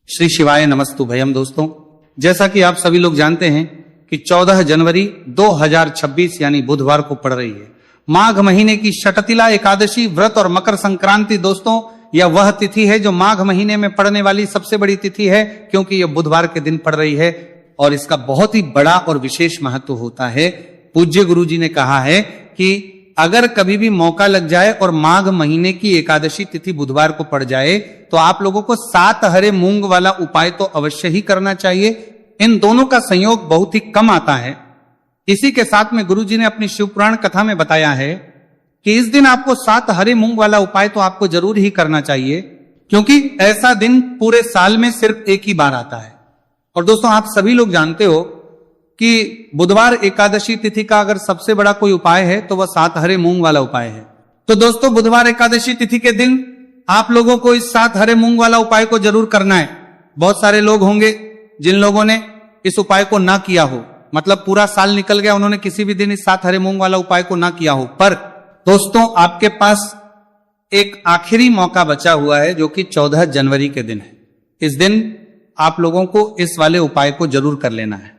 श्री शिवाय नमस्तु भयम। दोस्तों, जैसा कि आप सभी लोग जानते हैं कि 14 जनवरी 2026 यानी बुधवार को पड़ रही है माघ महीने की षटतिला एकादशी व्रत और मकर संक्रांति। दोस्तों, यह वह तिथि है जो माघ महीने में पड़ने वाली सबसे बड़ी तिथि है, क्योंकि यह बुधवार के दिन पड़ रही है और इसका बहुत ही बड़ा और विशेष महत्व होता है। पूज्य गुरु जी ने कहा है कि अगर कभी भी मौका लग जाए और माघ महीने की एकादशी तिथि बुधवार को पड़ जाए तो आप लोगों को 7 हरे मूंग वाला उपाय तो अवश्य ही करना चाहिए। इन दोनों का संयोग बहुत ही कम आता है। इसी के साथ में गुरु जी ने अपनी शिव पुराण कथा में बताया है कि इस दिन आपको 7 हरे मूंग वाला उपाय तो आपको जरूर ही करना चाहिए, क्योंकि ऐसा दिन पूरे साल में सिर्फ एक ही बार आता है। और दोस्तों, आप सभी लोग जानते हो कि बुधवार एकादशी तिथि का अगर सबसे बड़ा कोई उपाय है तो वह 7 हरे मूंग वाला उपाय है। तो दोस्तों, बुधवार एकादशी तिथि के दिन आप लोगों को इस 7 हरे मूंग वाला उपाय को जरूर करना है। बहुत सारे लोग होंगे जिन लोगों ने इस उपाय को ना किया हो, मतलब पूरा साल निकल गया, उन्होंने किसी भी दिन इस 7 हरे मूंग वाला उपाय को ना किया हो। पर दोस्तों, आपके पास एक आखिरी मौका बचा हुआ है जो कि 14 जनवरी के दिन है। इस दिन आप लोगों को इस वाले उपाय को जरूर कर लेना है।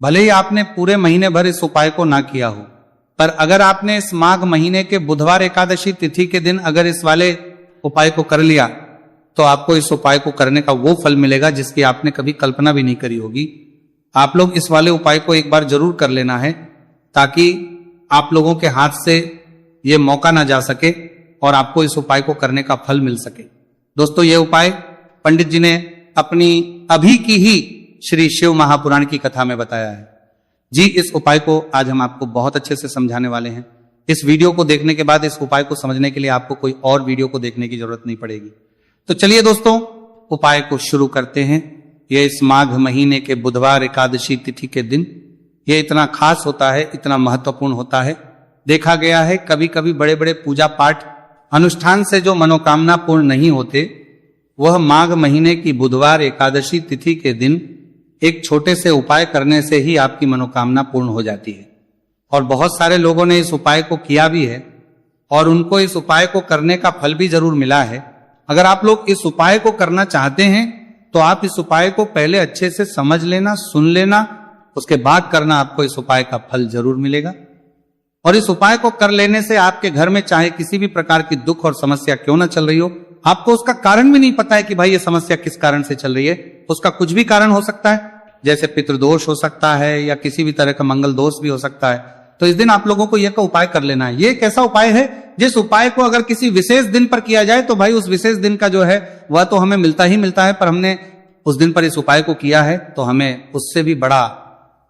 भले ही आपने पूरे महीने भर इस उपाय को ना किया हो, पर अगर आपने इस माघ महीने के बुधवार एकादशी तिथि के दिन अगर इस वाले उपाय को कर लिया तो आपको इस उपाय को करने का वो फल मिलेगा जिसकी आपने कभी कल्पना भी नहीं करी होगी। आप लोग इस वाले उपाय को एक बार जरूर कर लेना है, ताकि आप लोगों के हाथ से ये मौका ना जा सके और आपको इस उपाय को करने का फल मिल सके। दोस्तों, ये उपाय पंडित जी ने अपनी अभी की ही श्री शिव महापुराण की कथा में बताया है जी। इस उपाय को आज हम आपको बहुत अच्छे से समझाने वाले हैं। इस वीडियो को देखने के बाद इस उपाय को समझने के लिए आपको कोई और वीडियो को देखने की जरूरत नहीं पड़ेगी। तो चलिए दोस्तों, उपाय को शुरू करते हैं। यह इस माघ महीने के बुधवार एकादशी तिथि के दिन यह इतना खास होता है, इतना महत्वपूर्ण होता है। देखा गया है कभी कभी बड़े बड़े पूजा पाठ अनुष्ठान से जो मनोकामना पूर्ण नहीं होते, वह माघ महीने की बुधवार एकादशी तिथि के दिन एक छोटे से उपाय करने से ही आपकी मनोकामना पूर्ण हो जाती है। और बहुत सारे लोगों ने इस उपाय को किया भी है और उनको इस उपाय को करने का फल भी जरूर मिला है। अगर आप लोग इस उपाय को करना चाहते हैं तो आप इस उपाय को पहले अच्छे से समझ लेना, सुन लेना, उसके बाद करना, आपको इस उपाय का फल जरूर मिलेगा। और इस उपाय को कर लेने से आपके घर में चाहे किसी भी प्रकार की दुख और समस्या क्यों ना चल रही हो, आपको उसका कारण भी नहीं पता है कि भाई ये समस्या किस कारण से चल रही है। उसका कुछ भी कारण हो सकता है, जैसे पितृदोष हो सकता है या किसी भी तरह का मंगल दोष भी हो सकता है। तो इस दिन आप लोगों को यह का उपाय कर लेना है। ये एक ऐसा उपाय है जिस उपाय को अगर किसी विशेष दिन पर किया जाए तो भाई उस विशेष दिन का जो है वह तो हमें मिलता ही मिलता है, पर हमने उस दिन पर इस उपाय को किया है तो हमें उससे भी बड़ा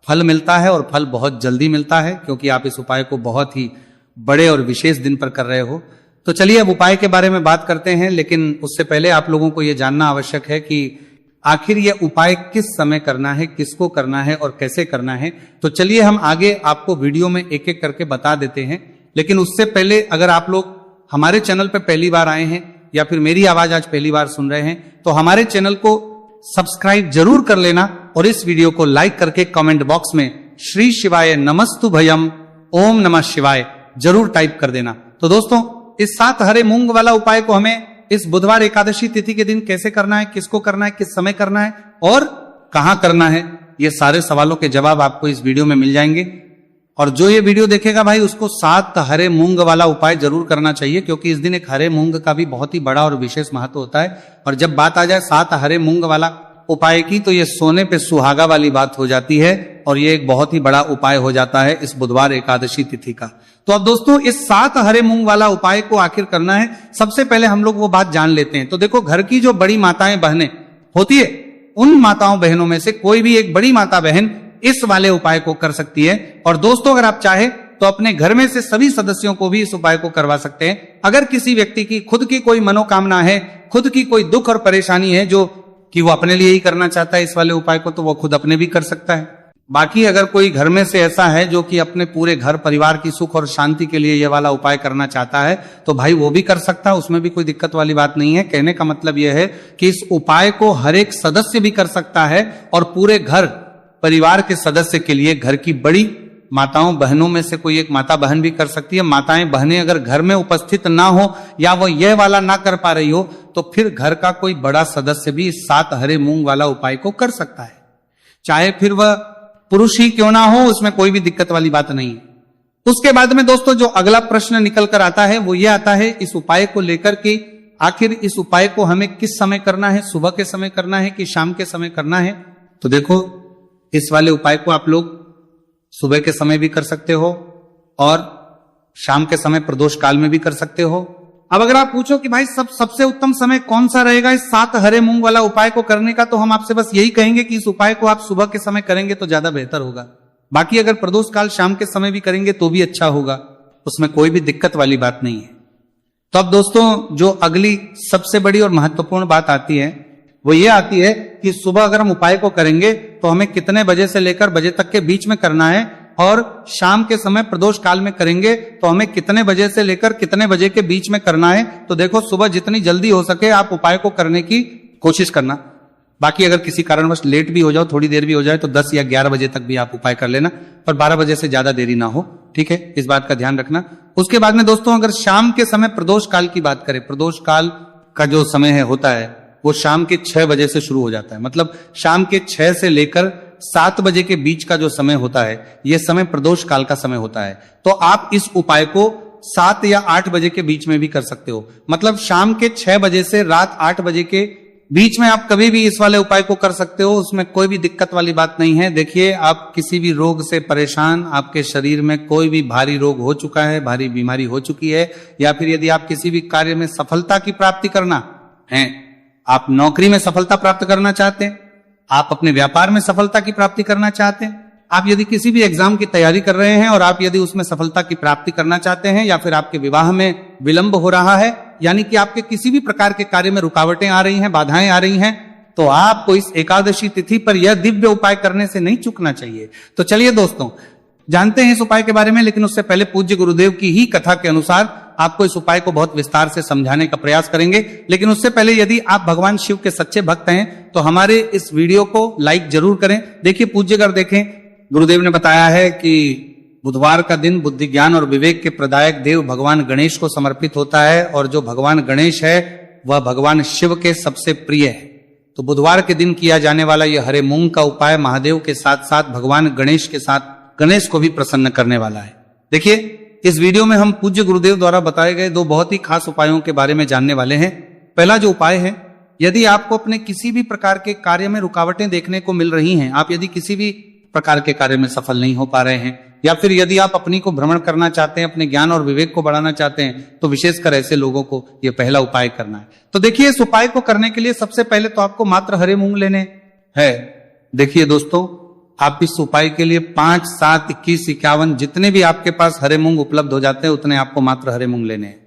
फल मिलता है और फल बहुत जल्दी मिलता है, क्योंकि आप इस उपाय को बहुत ही बड़े और विशेष दिन पर कर रहे हो। तो चलिए अब उपाय के बारे में बात करते हैं, लेकिन उससे पहले आप लोगों को यह जानना आवश्यक है कि आखिर यह उपाय किस समय करना है, किसको करना है और कैसे करना है। तो चलिए हम आगे आपको वीडियो में एक एक करके बता देते हैं। लेकिन उससे पहले अगर आप लोग हमारे चैनल पर पहली बार आए हैं या फिर मेरी आवाज आज पहली बार सुन रहे हैं तो हमारे चैनल को सब्सक्राइब जरूर कर लेना और इस वीडियो को लाइक करके कमेंट बॉक्स में श्री शिवाय नमस्तु भयम ओम नमः शिवाय जरूर टाइप कर देना। तो दोस्तों, इस 7 हरे मूंग वाला उपाय को हमें इस बुधवार एकादशी तिथि के दिन कैसे करना है, किसको करना है, किस समय करना है और कहां करना है, ये सारे सवालों के जवाब आपको इस वीडियो में मिल जाएंगे। और जो ये वीडियो देखेगा भाई उसको 7 हरे मूंग वाला उपाय जरूर करना चाहिए, क्योंकि इस दिन एक हरे मूंग का भी बहुत ही बड़ा और विशेष महत्व होता है। और जब बात आ जाए 7 हरे मूंग वाला उपाय की तो ये सोने पे सुहागा वाली बात हो जाती है और ये एक बहुत ही बड़ा उपाय हो जाता है इस बुधवार एकादशी तिथि का। तो अब दोस्तों, इस 7 हरे मूंग वाला उपाय को आखिर करना है, सबसे पहले हम लोग वो बात जान लेते हैं। तो देखो, घर की जो बड़ी माताएं बहनें होती है, उन माताओं बहनों में से कोई भी एक बड़ी माता बहन इस वाले उपाय को कर सकती है। और दोस्तों, अगर आप चाहे तो अपने घर में से सभी सदस्यों को भी इस उपाय को करवा सकते हैं। अगर किसी व्यक्ति की खुद की कोई मनोकामना है, खुद की कोई दुख और परेशानी है जो कि वो अपने लिए ही करना चाहता है इस वाले उपाय को, तो वो खुद अपने भी कर सकता है। बाकी अगर कोई घर में से ऐसा है जो कि अपने पूरे घर परिवार की सुख और शांति के लिए ये वाला उपाय करना चाहता है तो भाई वो भी कर सकता है, उसमें भी कोई दिक्कत वाली बात नहीं है। कहने का मतलब यह है कि इस उपाय को हर एक सदस्य भी कर सकता है और पूरे घर परिवार के सदस्य के लिए घर की बड़ी माताओं बहनों में से कोई एक माता बहन भी कर सकती है। माताएं बहनें अगर घर में उपस्थित ना हो या वो यह वाला ना कर पा रही हो तो फिर घर का कोई बड़ा सदस्य भी इस 7 हरे मूंग वाला उपाय को कर सकता है, चाहे फिर वह पुरुष ही क्यों ना हो, उसमें कोई भी दिक्कत वाली बात नहीं है। उसके बाद में दोस्तों जो अगला प्रश्न निकल कर आता है वो ये आता है इस उपाय को लेकर कि आखिर इस उपाय को हमें किस समय करना है, सुबह के समय करना है कि शाम के समय करना है। तो देखो, इस वाले उपाय को आप लोग सुबह के समय भी कर सकते हो और शाम के समय प्रदोष काल में भी कर सकते हो। अब अगर आप पूछो कि भाई सबसे उत्तम समय कौन सा रहेगा इस 7 हरे मूंग वाला उपाय को करने का, तो हम आपसे बस यही कहेंगे कि इस उपाय को आप सुबह के समय करेंगे तो ज्यादा बेहतर होगा। बाकी अगर प्रदोष काल शाम के समय भी करेंगे तो भी अच्छा होगा, उसमें कोई भी दिक्कत वाली बात नहीं है। तो अब दोस्तों जो अगली सबसे बड़ी और महत्वपूर्ण बात आती है वो ये आती है कि सुबह अगर हम उपाय को करेंगे तो हमें कितने बजे से लेकर बजे तक के बीच में करना है, और शाम के समय प्रदोष काल में करेंगे तो हमें कितने बजे से लेकर कितने बजे के बीच में करना है। तो देखो, सुबह जितनी जल्दी हो सके आप उपाय को करने की कोशिश करना। बाकी अगर किसी कारणवश लेट भी हो जाओ, थोड़ी देर भी हो जाए, तो 10 या 11 बजे तक भी आप उपाय कर लेना, पर 12 बजे से ज्यादा देरी ना हो, ठीक है, इस बात का ध्यान रखना। उसके बाद में दोस्तों अगर शाम के समय प्रदोष काल की बात करें, प्रदोष काल का जो समय है होता है वो शाम के 6 बजे से शुरू हो जाता है, मतलब शाम के 6 से लेकर 7 बजे के बीच का जो समय होता है यह समय प्रदोष काल का समय होता है। तो आप इस उपाय को 7 या 8 बजे के बीच में भी कर सकते हो, मतलब शाम के 6 बजे से रात 8 बजे के बीच में आप कभी भी इस वाले उपाय को कर सकते हो, उसमें कोई भी दिक्कत वाली बात नहीं है। देखिए, आप किसी भी रोग से परेशान, आपके शरीर में कोई भी भारी रोग हो चुका है, भारी बीमारी हो चुकी है, या फिर यदि आप किसी भी कार्य में सफलता की प्राप्ति करना है, आप नौकरी में सफलता प्राप्त करना चाहते हैं, आप अपने व्यापार में सफलता की प्राप्ति करना चाहते हैं, आप यदि किसी भी एग्जाम की तैयारी कर रहे हैं और आप यदि उसमें सफलता की प्राप्ति करना चाहते हैं, या फिर आपके विवाह में विलंब हो रहा है, यानी कि आपके किसी भी प्रकार के कार्य में रुकावटें आ रही हैं, बाधाएं आ रही हैं, तो आपको इस एकादशी तिथि पर यह दिव्य उपाय करने से नहीं चूकना चाहिए। तो चलिए दोस्तों, जानते हैं इस उपाय के बारे में, लेकिन उससे पहले पूज्य गुरुदेव की ही कथा के अनुसार आपको इस उपाय को बहुत विस्तार से समझाने का प्रयास करेंगे। लेकिन उससे पहले यदि आप भगवान शिव के सच्चे भक्त हैं तो हमारे इस वीडियो को लाइक जरूर करें। देखिए पूज्यगर, देखें, गुरुदेव ने बताया है कि बुधवार का दिन बुद्धि ज्ञान और विवेक के प्रदायक देव भगवान गणेश को समर्पित होता है, और जो भगवान गणेश है वह भगवान शिव के सबसे प्रिय है। तो बुधवार के दिन किया जाने वाला यह हरे मूंग का उपाय महादेव के साथ साथ भगवान गणेश के साथ गणेश को भी प्रसन्न करने वाला है। देखिए, इस वीडियो में हम पूज्य गुरुदेव द्वारा बताए गए 2 बहुत ही खास उपायों के बारे में जानने वाले हैं। पहला जो उपाय है, यदि आपको अपने किसी भी प्रकार के कार्य में रुकावटें देखने को मिल रही हैं, आप यदि किसी भी प्रकार के कार्य में सफल नहीं हो पा रहे हैं, या फिर यदि आप अपनी को भ्रमण करना चाहते हैं, अपने ज्ञान और विवेक को बढ़ाना चाहते हैं, तो विशेषकर ऐसे लोगों को यह पहला उपाय करना है। तो देखिए, इस उपाय को करने के लिए सबसे पहले तो आपको मात्र हरे मूंग लेने हैं। देखिए दोस्तों, आप इस उपाय के लिए 5, 7, 21, 51 जितने भी आपके पास हरे मूंग उपलब्ध हो जाते हैं उतने आपको मात्र हरे मूंग लेने हैं।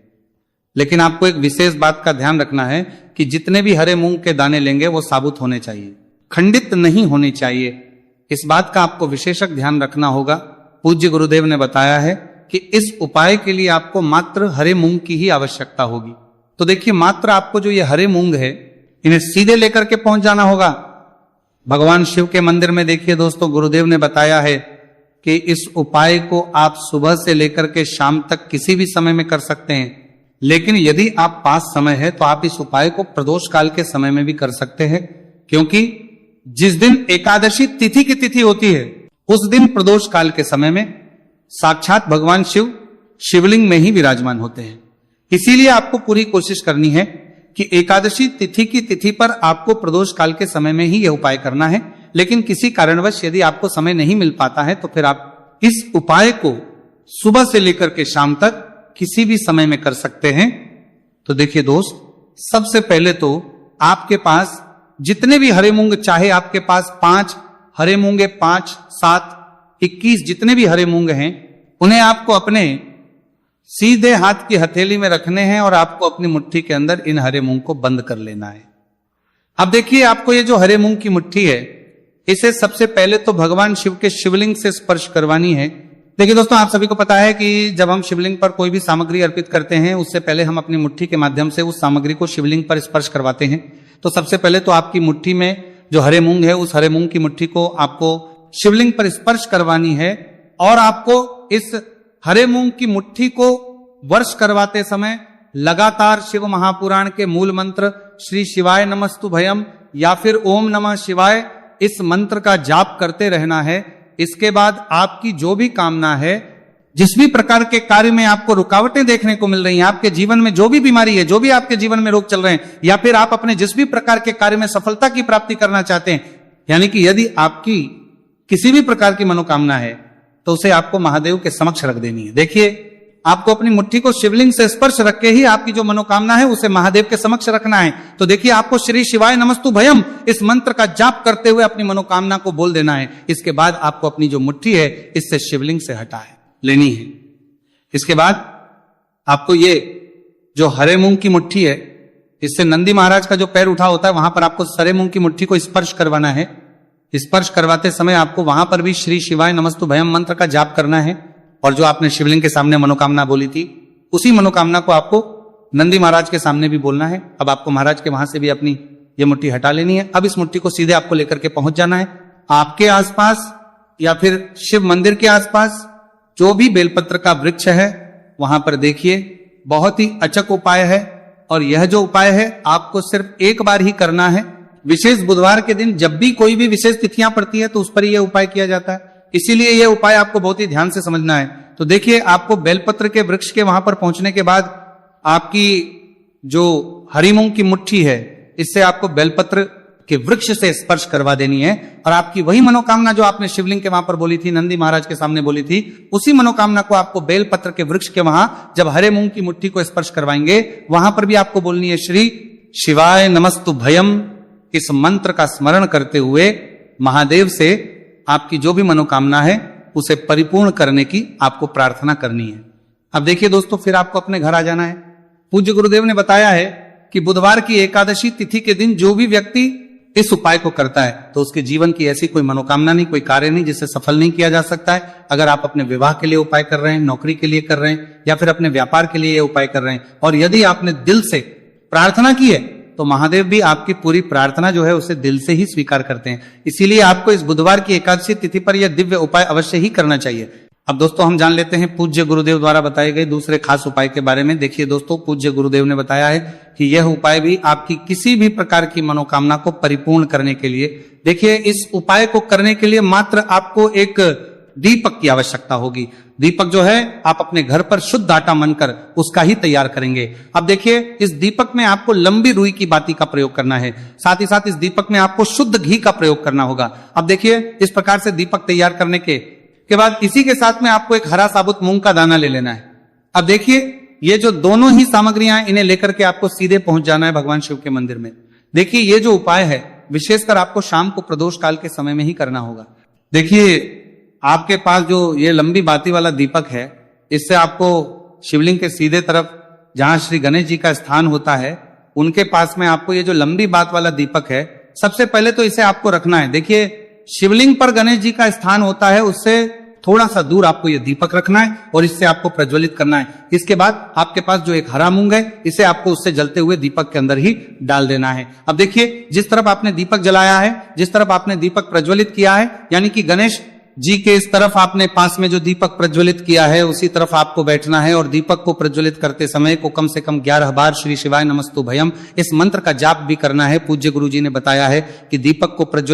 लेकिन आपको एक विशेष बात का ध्यान रखना है कि जितने भी हरे मूंग के दाने लेंगे वो साबुत होने चाहिए, खंडित नहीं होने चाहिए। इस बात का आपको विशेषक ध्यान रखना होगा। पूज्य गुरुदेव ने बताया है कि इस उपाय के लिए आपको मात्र हरे मूंग की ही आवश्यकता होगी। तो देखिए, मात्र आपको जो ये हरे मूंग है इन्हें सीधे लेकर के पहुंच जाना होगा भगवान शिव के मंदिर में। देखिए दोस्तों, गुरुदेव ने बताया है कि इस उपाय को आप सुबह से लेकर के शाम तक किसी भी समय में कर सकते हैं, लेकिन यदि आप पास समय है तो आप इस उपाय को प्रदोष काल के समय में भी कर सकते हैं, क्योंकि जिस दिन एकादशी तिथि की तिथि होती है उस दिन प्रदोष काल के समय में साक्षात भगवान शिव शिवलिंग में ही विराजमान होते हैं। इसीलिए आपको पूरी कोशिश करनी है कि एकादशी तिथि की तिथि पर आपको प्रदोष काल के समय में ही यह उपाय करना है। लेकिन किसी कारणवश यदि आपको समय नहीं मिल पाता है तो फिर आप इस उपाय को सुबह से लेकर के शाम तक किसी भी समय में कर सकते हैं। तो देखिए दोस्त, सबसे पहले तो आपके पास जितने भी हरे मूंग, चाहे आपके पास 5 हरे मूंगे, 5, 7, 21 जितने भी हरे मूंग हैं, उन्हें आपको अपने सीधे हाथ की हथेली में रखने हैं और आपको अपनी मुट्ठी के अंदर इन हरे मूंग को बंद कर लेना है। अब देखिए, आपको ये जो हरे मूंग की मुट्ठी है इसे सबसे पहले तो भगवान शिव के शिवलिंग से स्पर्श करवानी है। देखिए दोस्तों, आप सभी को पता है कि जब हम शिवलिंग पर कोई भी सामग्री अर्पित करते हैं उससे पहले हम अपनी मुट्ठी के माध्यम से उस सामग्री को शिवलिंग पर स्पर्श करवाते हैं। तो सबसे पहले तो आपकी मुट्ठी में जो हरे मूंग है उस हरे मूंग की मुट्ठी को आपको शिवलिंग पर स्पर्श करवानी है, और आपको इस हरे मूंग की मुट्ठी को वर्ष करवाते समय लगातार शिव महापुराण के मूल मंत्र श्री शिवाय नमस्तु भयम या फिर ओम नमः शिवाय इस मंत्र का जाप करते रहना है। इसके बाद आपकी जो भी कामना है, जिस भी प्रकार के कार्य में आपको रुकावटें देखने को मिल रही हैं, आपके जीवन में जो भी बीमारी है, जो भी आपके जीवन में रोग चल रहे हैं, या फिर आप अपने जिस भी प्रकार के कार्य में सफलता की प्राप्ति करना चाहते हैं, यानी कि यदि आपकी किसी भी प्रकार की मनोकामना है तो उसे आपको महादेव के समक्ष रख देनी है। देखिए, आपको अपनी मुट्ठी को शिवलिंग से स्पर्श रख के ही आपकी जो मनोकामना है उसे महादेव के समक्ष रखना है। तो देखिए, आपको श्री शिवाय नमस्तु भयम इस मंत्र का जाप करते हुए अपनी मनोकामना को बोल देना है। इसके बाद आपको अपनी जो मुट्ठी है इससे शिवलिंग से हटा लेनी है। इसके बाद आपको ये जो हरे मूंग की मुट्ठी है, इससे नंदी महाराज का जो पैर उठा होता है वहां पर आपको सरे मूंग की मुट्ठी को स्पर्श करवाना है। स्पर्श करवाते समय आपको वहां पर भी श्री शिवाय नमस्तु भयम मंत्र का जाप करना है, और जो आपने शिवलिंग के सामने मनोकामना बोली थी उसी मनोकामना को आपको नंदी महाराज के सामने भी बोलना है। अब आपको महाराज के वहां से भी अपनी ये मुट्ठी हटा लेनी है। अब इस मुट्ठी को सीधे आपको लेकर के पहुंच जाना है। आपके आसपास या फिर शिव मंदिर के आसपास जो भी बेलपत्र का वृक्ष है वहां पर देखिए, बहुत ही अचक उपाय है, और यह जो उपाय है आपको सिर्फ एक बार ही करना है। विशेष बुधवार के दिन जब भी कोई भी विशेष तिथियां पड़ती है तो उस पर यह उपाय किया जाता है, इसीलिए यह उपाय आपको बहुत ही ध्यान से समझना है। तो देखिए, आपको बेलपत्र के वृक्ष के वहां पर पहुंचने के बाद आपकी जो हरी मूंग की मुट्ठी है इससे आपको बेलपत्र के वृक्ष से स्पर्श करवा देनी है, और आपकी वही मनोकामना जो आपने शिवलिंग के वहां पर बोली थी, नंदी महाराज के सामने बोली थी, उसी मनोकामना को आपको बेलपत्र के वृक्ष के वहां जब हरे मूंग की मुट्ठी को स्पर्श करवाएंगे वहां पर भी आपको बोलनी है श्री शिवाय नमस्तु भयम। इस मंत्र का स्मरण करते हुए महादेव से आपकी जो भी मनोकामना है उसे परिपूर्ण करने की आपको प्रार्थना करनी है। अब देखिए दोस्तों, फिर आपको अपने घर आ जाना है। पूज्य गुरुदेव ने बताया है कि बुधवार की एकादशी तिथि के दिन जो भी व्यक्ति इस उपाय को करता है तो उसके जीवन की ऐसी कोई मनोकामना नहीं, कोई कार्य नहीं जिसे सफल नहीं किया जा सकता है। अगर आप अपने विवाह के लिए उपाय कर रहे हैं, नौकरी के लिए कर रहे हैं, या फिर अपने व्यापार के लिए ये उपाय कर रहे हैं, और यदि आपने दिल से प्रार्थना की है तो महादेव भी आपकी पूरी प्रार्थना जो है उसे दिल से ही स्वीकार करते हैं। इसीलिए आपको इस बुधवार की एकादशी तिथि पर यह दिव्य उपाय अवश्य ही करना चाहिए। अब दोस्तों, हम जान लेते हैं पूज्य गुरुदेव द्वारा बताए गए दूसरे खास उपाय के बारे में। देखिए दोस्तों, पूज्य गुरुदेव ने बताया है कि यह उपाय भी आपकी किसी भी प्रकार की मनोकामना को परिपूर्ण करने के लिए, देखिए इस उपाय को करने के लिए मात्र आपको एक दीपक की आवश्यकता होगी। दीपक जो है आप अपने घर पर शुद्ध आटा मनकर उसका ही तैयार करेंगे। अब देखिए, इस दीपक में आपको लंबी रुई की बाती का प्रयोग करना है, साथ ही साथ इस दीपक में आपको शुद्ध घी का प्रयोग करना होगा। अब देखिए, इस प्रकार से दीपक तैयार करने के बाद इसी के साथ में आपको एक हरा साबुत मूंग का दाना ले लेना है। अब देखिए, ये जो दोनों ही सामग्रियां इन्हें लेकर के आपको सीधे पहुंच जाना है भगवान शिव के मंदिर में। देखिए, ये जो उपाय है विशेषकर आपको शाम को प्रदोष काल के समय में ही करना होगा। देखिए, आपके पास जो ये लंबी बाती वाला दीपक है, इससे आपको शिवलिंग के सीधे तरफ जहां श्री गणेश जी का स्थान होता है उनके पास में आपको ये जो लंबी बात वाला दीपक है, सबसे पहले तो इसे आपको रखना है। देखिए, शिवलिंग पर गणेश जी का स्थान होता है, उससे थोड़ा सा दूर आपको ये दीपक रखना है और इससे आपको प्रज्वलित करना है। इसके बाद आपके पास जो एक हरा मूंग है इसे आपको उससे जलते हुए दीपक के अंदर ही डाल देना है। अब देखिए, जिस तरफ आपने दीपक जलाया है, जिस तरफ आपने दीपक प्रज्वलित किया है, यानी कि गणेश जी के इस तरफ आपने पास में जो दीपक प्रज्वलित किया है उसी तरफ आपको बैठना है, और दीपक को प्रज्वलित करते समय को कम से कम 11 बार श्री शिवाय नमस्तु भयम इस मंत्र का जाप भी करना है। पूज्य गुरु जी ने बताया है कि दीपक को प्रज्वलित